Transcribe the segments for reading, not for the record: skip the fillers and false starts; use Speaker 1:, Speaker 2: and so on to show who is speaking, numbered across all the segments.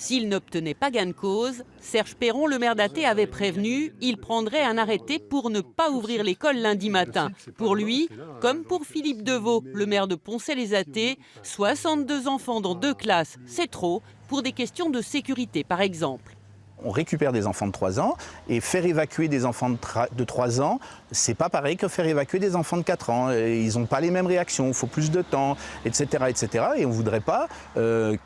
Speaker 1: S'il n'obtenait pas gain de cause, Serge Perron, le maire d'Athée, avait prévenu, il prendrait un arrêté pour ne pas ouvrir l'école lundi matin. Pour lui, comme pour Philippe Deveau, le maire de Poncet-les-Athées, 62 enfants dans 2 classes, c'est trop, pour des questions de sécurité par exemple.
Speaker 2: On récupère des enfants de 3 ans et faire évacuer des enfants de 3 ans, c'est pas pareil que faire évacuer des enfants de 4 ans. Ils n'ont pas les mêmes réactions, il faut plus de temps, etc. etc. Et on ne voudrait pas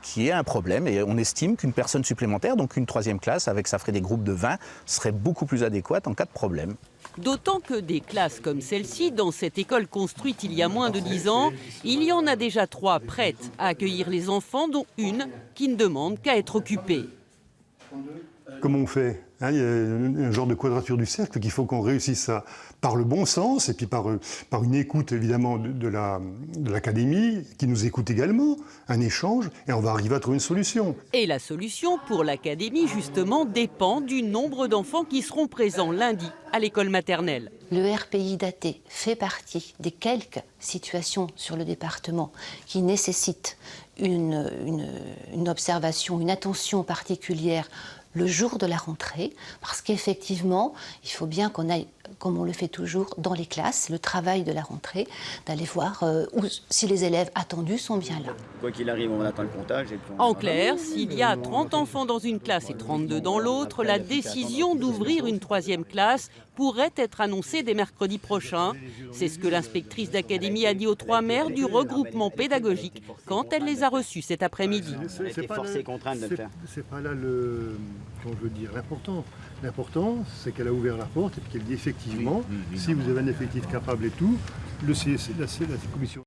Speaker 2: qu'il y ait un problème. Et on estime qu'une personne supplémentaire, donc une 3e classe, avec ça ferait des groupes de 20, serait beaucoup plus adéquate en cas de problème.
Speaker 1: D'autant que des classes comme celle-ci, dans cette école construite il y a moins de 10 ans, il y en a déjà 3 prêtes à accueillir les enfants, dont une qui ne demande qu'à être occupée.
Speaker 3: Comment on fait? Il y a un genre de quadrature du cercle qu'il faut qu'on réussisse à, par le bon sens et puis par une écoute évidemment de l'académie qui nous écoute également, un échange, et on va arriver à trouver une solution.
Speaker 1: Et la solution pour l'académie justement dépend du nombre d'enfants qui seront présents lundi à l'école maternelle.
Speaker 4: Le RPI d'Athée fait partie des quelques situations sur le département qui nécessitent une observation, une attention particulière le jour de la rentrée, parce qu'effectivement, il faut bien qu'on aille, comme on le fait toujours, dans les classes, le travail de la rentrée, d'aller voir si les élèves attendus sont bien là.
Speaker 5: Quoi qu'il arrive, on attend le comptage. Et puis
Speaker 1: En clair, s'il y a 30 enfants dans une classe et 32 dans l'autre, la décision d'ouvrir une 3e classe pourrait être annoncée dès mercredi prochain. C'est ce que l'inspectrice d'académie a dit aux 3 maires du regroupement pédagogique quand elle les a reçus cet après-midi.
Speaker 5: on a été forcés et contraintes de le faire.
Speaker 3: C'est pas là l'important. L'important, c'est qu'elle a ouvert la porte et qu'elle dit effectivement, si vous avez un effectif capable et tout, la commission...